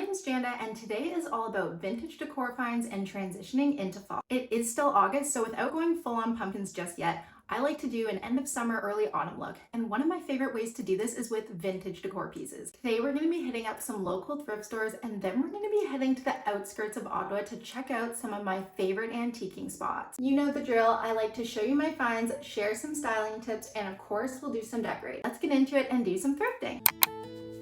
name's Janda and today is all about vintage decor finds and transitioning into fall. It is still August, so without going full on pumpkins just yet, I like to do an end of summer, early autumn look. And one of my favorite ways to do this is with vintage decor pieces. Today we're going to be hitting up some local thrift stores and then we're going to be heading to the outskirts of Ottawa to check out some of my favorite antiquing spots. You know the drill, I like to show you my finds, share some styling tips, and of course we'll do some decorating. Let's get into it and do some thrifting.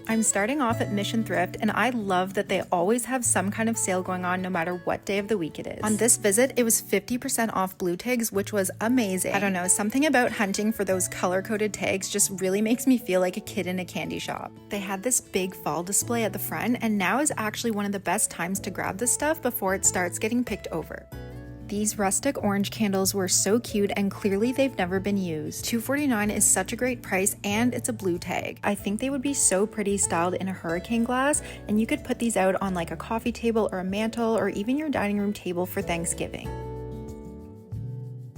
I'm starting off at Mission Thrift, and I love that they always have some kind of sale going on no matter what day of the week it is. On this visit, it was 50% off blue tags, which was amazing. I don't know, something about hunting for those color-coded tags just really makes me feel like a kid in a candy shop. They had this big fall display at the front, and now is actually one of the best times to grab this stuff before it starts getting picked over. These rustic orange candles were so cute and clearly they've never been used. $2.49 is such a great price and it's a blue tag. I think they would be so pretty styled in a hurricane glass, and you could put these out on like a coffee table or a mantle or even your dining room table for Thanksgiving.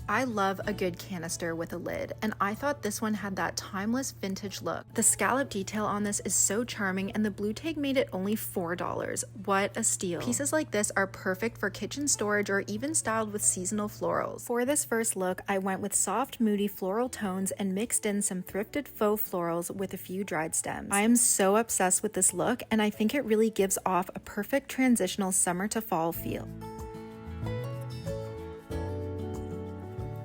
I love a good canister with a lid, and I thought this one had that timeless vintage look. The scallop detail on this is so charming, and the blue tag made it only $4. What a steal. Pieces like this are perfect for kitchen storage or even styled with seasonal florals. For this first look, I went with soft, moody floral tones and mixed in some thrifted faux florals with a few dried stems. I am so obsessed with this look, and I think it really gives off a perfect transitional summer to fall feel.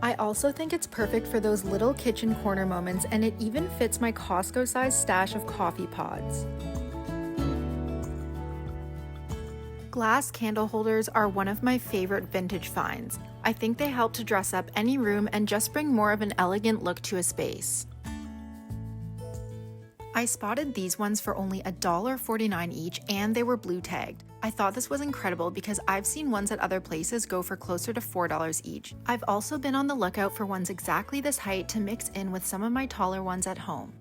I also think it's perfect for those little kitchen corner moments, and it even fits my Costco-sized stash of coffee pods. Glass candle holders are one of my favorite vintage finds. I think they help to dress up any room and just bring more of an elegant look to a space. I spotted these ones for only $1.49 each, and they were blue tagged. I thought this was incredible because I've seen ones at other places go for closer to $4 each. I've also been on the lookout for ones exactly this height to mix in with some of my taller ones at home.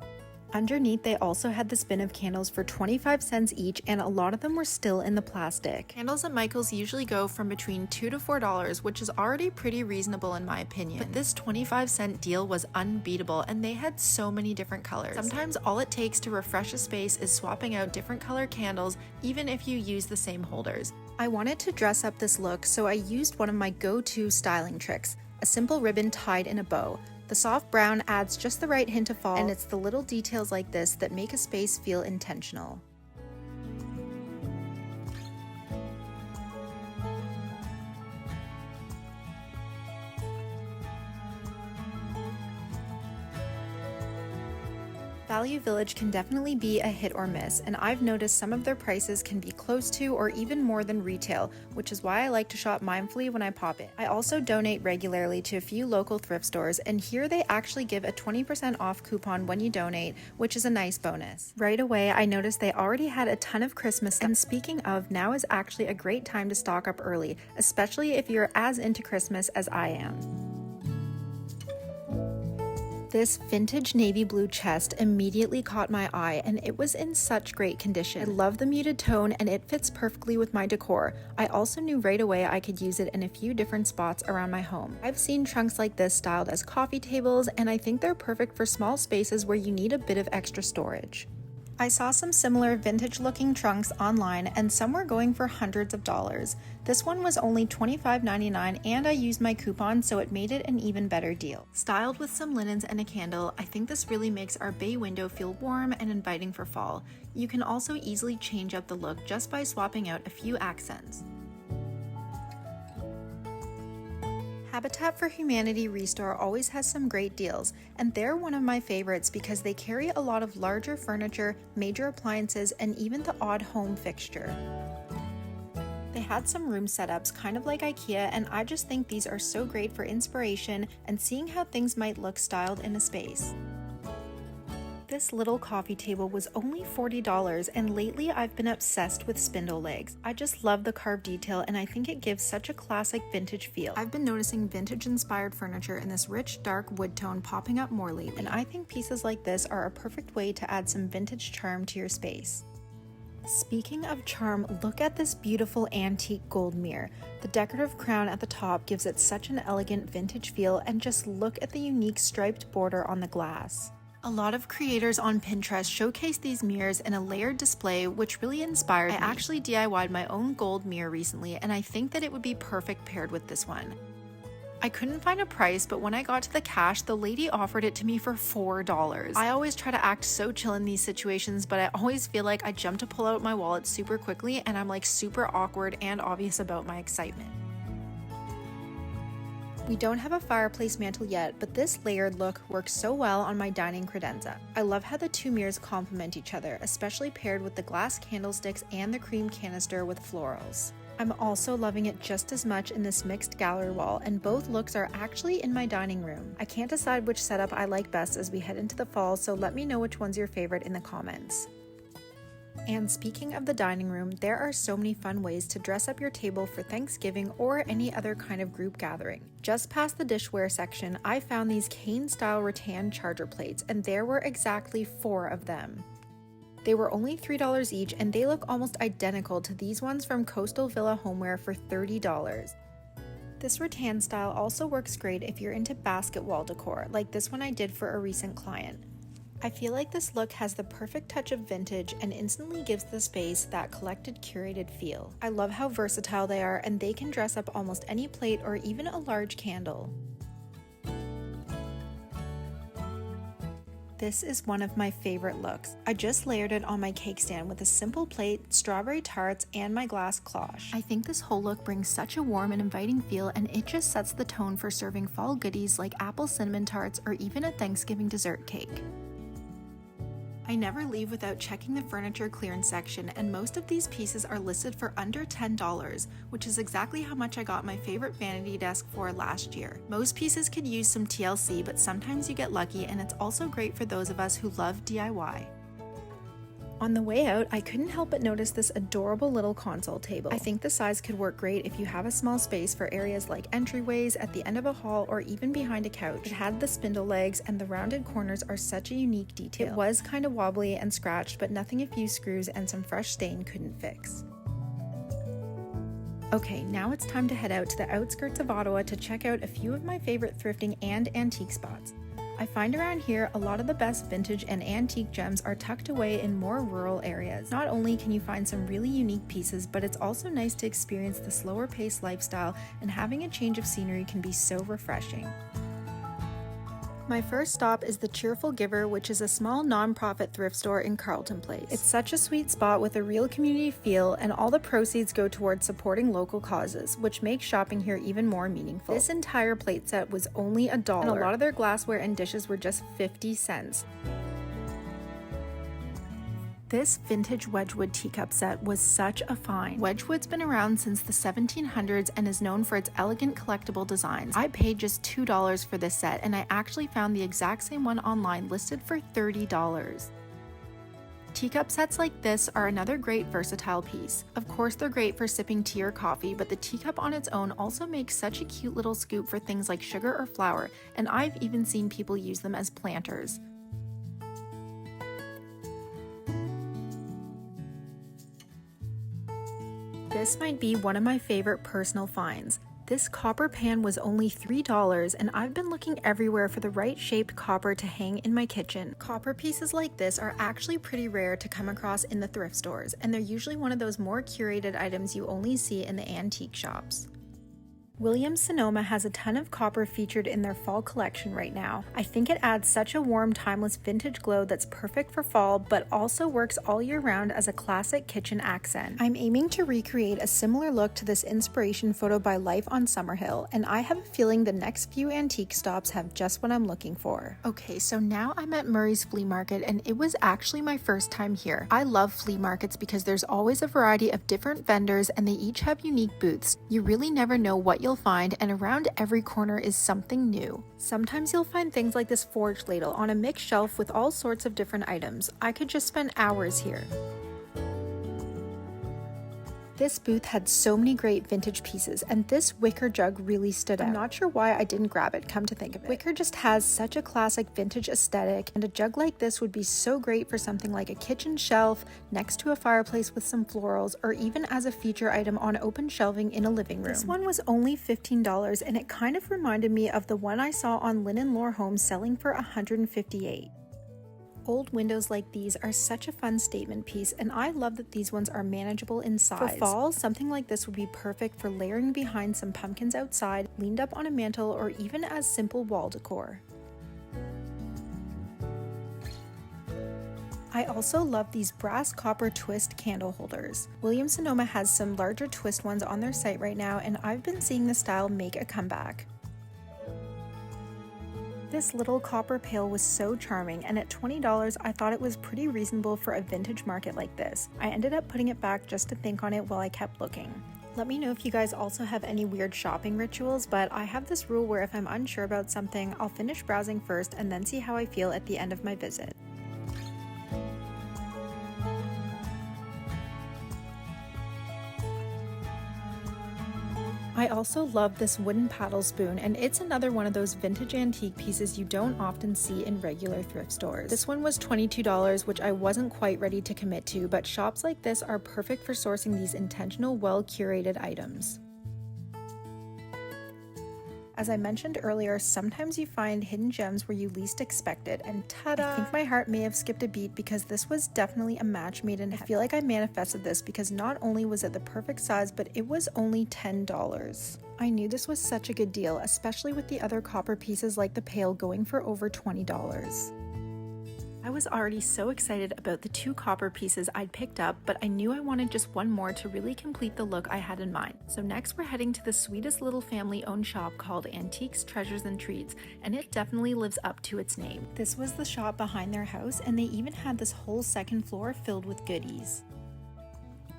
Underneath, they also had this bin of candles for 25 cents each, and a lot of them were still in the plastic. Candles at Michael's usually go from between $2 to $4, which is already pretty reasonable in my opinion. But this 25-cent deal was unbeatable, and they had so many different colors. Sometimes all it takes to refresh a space is swapping out different color candles, even if you use the same holders. I wanted to dress up this look, so I used one of my go-to styling tricks, a simple ribbon tied in a bow. The soft brown adds just the right hint of fall, and it's the little details like this that make a space feel intentional. Value Village can definitely be a hit or miss, and I've noticed some of their prices can be close to or even more than retail, which is why I like to shop mindfully when I pop in. I also donate regularly to a few local thrift stores, and here they actually give a 20% off coupon when you donate, which is a nice bonus. Right away, I noticed they already had a ton of Christmas stuff, and speaking of, now is actually a great time to stock up early, especially if you're as into Christmas as I am. This vintage navy blue chest immediately caught my eye, and it was in such great condition. I love the muted tone and it fits perfectly with my decor. I also knew right away I could use it in a few different spots around my home. I've seen trunks like this styled as coffee tables, and I think they're perfect for small spaces where you need a bit of extra storage. I saw some similar vintage looking trunks online, and some were going for hundreds of dollars. This one was only $25.99, and I used my coupon, so it made it an even better deal. Styled with some linens and a candle, I think this really makes our bay window feel warm and inviting for fall. You can also easily change up the look just by swapping out a few accents. Habitat for Humanity Restore always has some great deals, and they're one of my favorites because they carry a lot of larger furniture, major appliances, and even the odd home fixture. They had some room setups kind of like IKEA, and I just think these are so great for inspiration and seeing how things might look styled in a space. This little coffee table was only $40, and lately I've been obsessed with spindle legs. I just love the carved detail, and I think it gives such a classic vintage feel. I've been noticing vintage-inspired furniture in this rich, dark wood tone popping up more lately, and I think pieces like this are a perfect way to add some vintage charm to your space. Speaking of charm, look at this beautiful antique gold mirror. The decorative crown at the top gives it such an elegant vintage feel, and just look at the unique striped border on the glass. A lot of creators on Pinterest showcase these mirrors in a layered display, which really inspired me. I actually DIY'd my own gold mirror recently, and I think that it would be perfect paired with this one. I couldn't find a price, but when I got to the cash, the lady offered it to me for $4. I always try to act so chill in these situations, but I always feel like I jump to pull out my wallet super quickly, and I'm like super awkward and obvious about my excitement. We don't have a fireplace mantle yet, but this layered look works so well on my dining credenza. I love how the two mirrors complement each other, especially paired with the glass candlesticks and the cream canister with florals. I'm also loving it just as much in this mixed gallery wall, and both looks are actually in my dining room. I can't decide which setup I like best as we head into the fall, so let me know which one's your favorite in the comments. And speaking of the dining room, there are so many fun ways to dress up your table for Thanksgiving or any other kind of group gathering. Just past the dishware section, I found these cane-style rattan charger plates, and there were exactly 4 of them. They were only $3 each, and they look almost identical to these ones from Coastal Villa Homeware for $30. This rattan style also works great if you're into basket wall decor, like this one I did for a recent client. I feel like this look has the perfect touch of vintage and instantly gives the space that collected, curated feel. I love how versatile they are, and they can dress up almost any plate or even a large candle. This is one of my favorite looks. I just layered it on my cake stand with a simple plate, strawberry tarts, and my glass cloche. I think this whole look brings such a warm and inviting feel, and it just sets the tone for serving fall goodies like apple cinnamon tarts or even a Thanksgiving dessert cake. I never leave without checking the furniture clearance section, and most of these pieces are listed for under $10, which is exactly how much I got my favorite vanity desk for last year. Most pieces could use some TLC, but sometimes you get lucky, and it's also great for those of us who love DIY. On the way out, I couldn't help but notice this adorable little console table. I think the size could work great if you have a small space for areas like entryways, at the end of a hall, or even behind a couch. It had the spindle legs, and the rounded corners are such a unique detail. It was kind of wobbly and scratched, but nothing a few screws and some fresh stain couldn't fix. Okay, now it's time to head out to the outskirts of Ottawa to check out a few of my favorite thrifting and antique spots. I find around here a lot of the best vintage and antique gems are tucked away in more rural areas. Not only can you find some really unique pieces, but it's also nice to experience the slower paced lifestyle, and having a change of scenery can be so refreshing. My first stop is the Cheerful Giver, which is a small non-profit thrift store in Carleton Place. It's such a sweet spot with a real community feel, and all the proceeds go towards supporting local causes, which makes shopping here even more meaningful. This entire plate set was only $1, and a lot of their glassware and dishes were just 50 cents. This vintage Wedgwood teacup set was such a find. Wedgwood's been around since the 1700s and is known for its elegant collectible designs. I paid just $2 for this set, and I actually found the exact same one online listed for $30. Teacup sets like this are another great versatile piece. Of course, they're great for sipping tea or coffee, but the teacup on its own also makes such a cute little scoop for things like sugar or flour, and I've even seen people use them as planters. This might be one of my favorite personal finds. This copper pan was only $3, and I've been looking everywhere for the right shaped copper to hang in my kitchen. Copper pieces like this are actually pretty rare to come across in the thrift stores, and they're usually one of those more curated items you only see in the antique shops. Williams-Sonoma has a ton of copper featured in their fall collection right now. I think it adds such a warm, timeless vintage glow that's perfect for fall, but also works all year round as a classic kitchen accent. I'm aiming to recreate a similar look to this inspiration photo by Life on Summerhill, and I have a feeling the next few antique stops have just what I'm looking for. Okay, so now I'm at Murray's Flea Market, and it was actually my first time here. I love flea markets because there's always a variety of different vendors, and they each have unique booths. You really never know what you'll find, and around every corner is something new. Sometimes you'll find things like this forage ladle on a mixed shelf with all sorts of different items. I could just spend hours here. This booth had so many great vintage pieces, and this wicker jug really stood out. I'm not sure why I didn't grab it, come to think of it. Wicker just has such a classic vintage aesthetic, and a jug like this would be so great for something like a kitchen shelf, next to a fireplace with some florals, or even as a feature item on open shelving in a living room. This one was only $15, and it kind of reminded me of the one I saw on Linen Lore Home selling for $158. old windows like these are such a fun statement piece, and I love that these ones are manageable in size. For fall, something like this would be perfect for layering behind some pumpkins outside, leaned up on a mantle, or even as simple wall decor. I also love these brass copper twist candle holders. Williams-Sonoma has some larger twist ones on their site right now, and I've been seeing the style make a comeback. This little copper pail was so charming, and at $20 I thought it was pretty reasonable for a vintage market like this. I ended up putting it back just to think on it while I kept looking. Let me know if you guys also have any weird shopping rituals, but I have this rule where if I'm unsure about something, I'll finish browsing first and then see how I feel at the end of my visit. I also love this wooden paddle spoon, and it's another one of those vintage antique pieces you don't often see in regular thrift stores. This one was $22, which I wasn't quite ready to commit to, but shops like this are perfect for sourcing these intentional, well-curated items. As I mentioned earlier, sometimes you find hidden gems where you least expect it, and ta-da! I think my heart may have skipped a beat because this was definitely a match made in heaven. I feel like I manifested this because not only was it the perfect size, but it was only $10. I knew this was such a good deal, especially with the other copper pieces like the pail going for over $20. I was already so excited about the 2 copper pieces I'd picked up, but I knew I wanted just one more to really complete the look I had in mind. So next we're heading to the sweetest little family-owned shop called Antiques, Treasures and Treats, and it definitely lives up to its name. This was the shop behind their house, and they even had this whole second floor filled with goodies.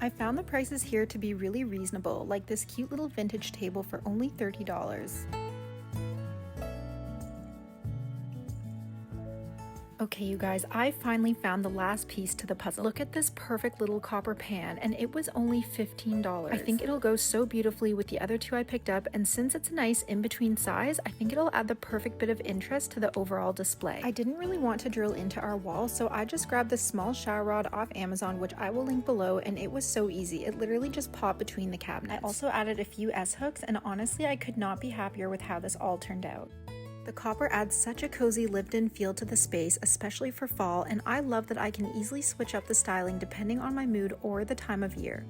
I found the prices here to be really reasonable, like this cute little vintage table for only $30. Okay, you guys, I finally found the last piece to the puzzle. Look at this perfect little copper pan, and it was only $15. I think it'll go so beautifully with the other 2 I picked up, and since it's a nice in-between size, I think it'll add the perfect bit of interest to the overall display. I didn't really want to drill into our wall, so I just grabbed this small shower rod off Amazon, which I will link below, and it was so easy. It literally just popped between the cabinets. I also added a few S-hooks, and honestly, I could not be happier with how this all turned out. The copper adds such a cozy lived-in feel to the space, especially for fall, and I love that I can easily switch up the styling depending on my mood or the time of year.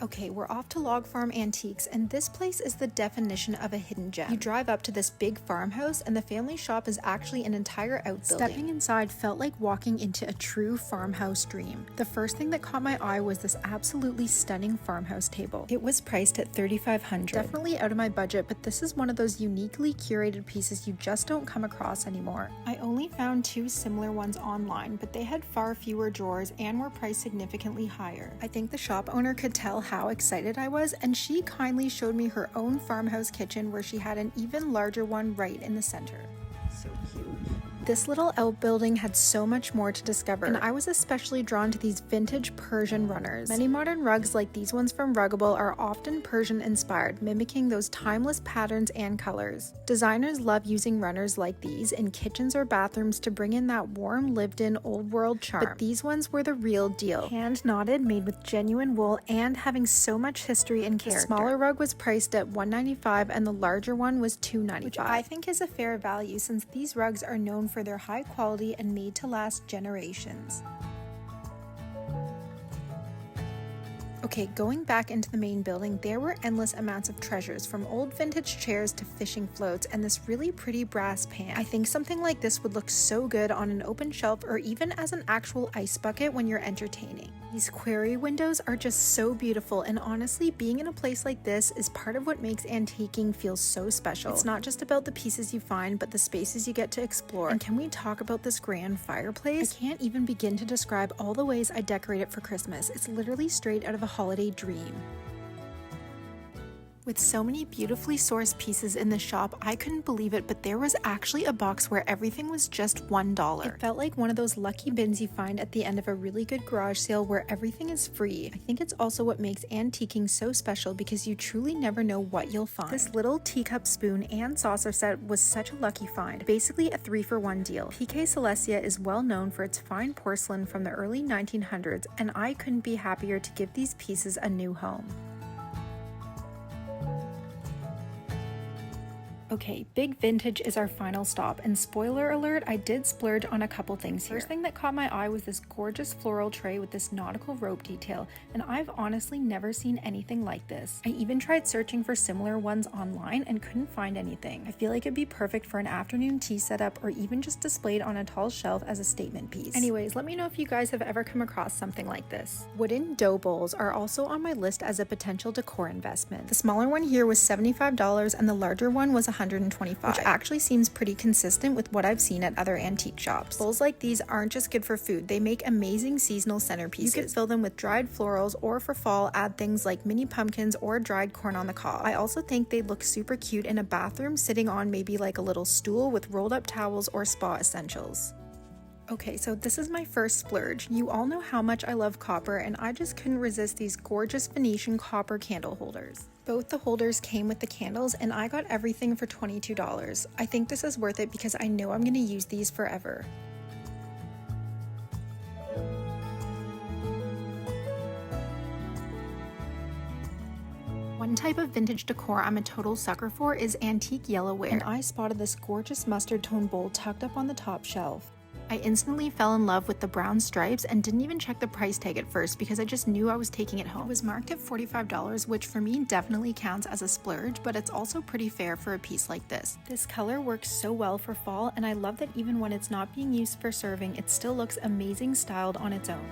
Okay, we're off to Log Farm Antiques, and this place is the definition of a hidden gem. You drive up to this big farmhouse, and the family shop is actually an entire outbuilding. Stepping inside felt like walking into a true farmhouse dream. The first thing that caught my eye was this absolutely stunning farmhouse table. It was priced at $3,500. Definitely out of my budget, but this is one of those uniquely curated pieces you just don't come across anymore. I only found 2 similar ones online, but they had far fewer drawers and were priced significantly higher. I think the shop owner could tell how excited I was, and she kindly showed me her own farmhouse kitchen where she had an even larger one right in the center. So cute. This little outbuilding had so much more to discover, and I was especially drawn to these vintage Persian runners. Many modern rugs like these ones from Ruggable are often Persian inspired, mimicking those timeless patterns and colors. Designers love using runners like these in kitchens or bathrooms to bring in that warm, lived-in, old-world charm. But these ones were the real deal. Hand-knotted, made with genuine wool, and having so much history and character. The smaller rug was priced at $195 and the larger one was $295, which I think is a fair value since these rugs are known for their high quality and made to last generations. Okay, going back into the main building, there were endless amounts of treasures, from old vintage chairs to fishing floats and this really pretty brass pan. I think something like this would look so good on an open shelf or even as an actual ice bucket when you're entertaining. These quarry windows are just so beautiful, and honestly, being in a place like this is part of what makes antiquing feel so special. It's not just about the pieces you find, but the spaces you get to explore. And can we talk about this grand fireplace? I can't even begin to describe all the ways I decorate it for Christmas. It's literally straight out of a holiday dream. With so many beautifully sourced pieces in the shop, I couldn't believe it, but there was actually a box where everything was just $1. It felt like one of those lucky bins you find at the end of a really good garage sale where everything is free. I think it's also what makes antiquing so special because you truly never know what you'll find. This little teacup spoon and saucer set was such a lucky find, basically a 3-for-1 deal. PK Silesia is well known for its fine porcelain from the early 1900s, and I couldn't be happier to give these pieces a new home. Okay, big vintage is our final stop, and spoiler alert, I did splurge on a couple things here. First thing that caught my eye was this gorgeous floral tray with this nautical rope detail, and I've honestly never seen anything like this. I even tried searching for similar ones online and couldn't find anything. I feel like it'd be perfect for an afternoon tea setup or even just displayed on a tall shelf as a statement piece. Anyways, let me know if you guys have ever come across something like this. Wooden dough bowls are also on my list as a potential decor investment. The smaller one here was $75 and the larger one was $125, which actually seems pretty consistent with what I've seen at other antique shops. Bowls like these aren't just good for food, they make amazing seasonal centerpieces. You could fill them with dried florals, or for fall, add things like mini pumpkins or dried corn on the cob. I also think they look super cute in a bathroom, sitting on maybe like a little stool with rolled up towels or spa essentials. Okay, so this is my first splurge. You all know how much I love copper, and I just couldn't resist these gorgeous Venetian copper candle holders. Both the holders came with the candles, and I got everything for $22. I think this is worth it because I know I'm going to use these forever. One type of vintage decor I'm a total sucker for is antique yellow ware, and I spotted this gorgeous mustard tone bowl tucked up on the top shelf. I instantly fell in love with the brown stripes and didn't even check the price tag at first because I just knew I was taking it home. It was marked at $45, which for me definitely counts as a splurge, but it's also pretty fair for a piece like this. This color works so well for fall, and I love that even when it's not being used for serving, it still looks amazing styled on its own.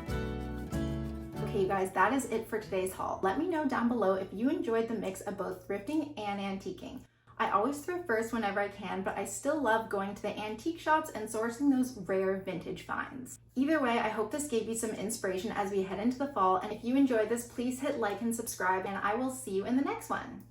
Okay, you guys, that is it for today's haul. Let me know down below if you enjoyed the mix of both thrifting and antiquing. I always thrift first whenever I can, but I still love going to the antique shops and sourcing those rare vintage finds. Either way, I hope this gave you some inspiration as we head into the fall, and if you enjoyed this, please hit like and subscribe, and I will see you in the next one.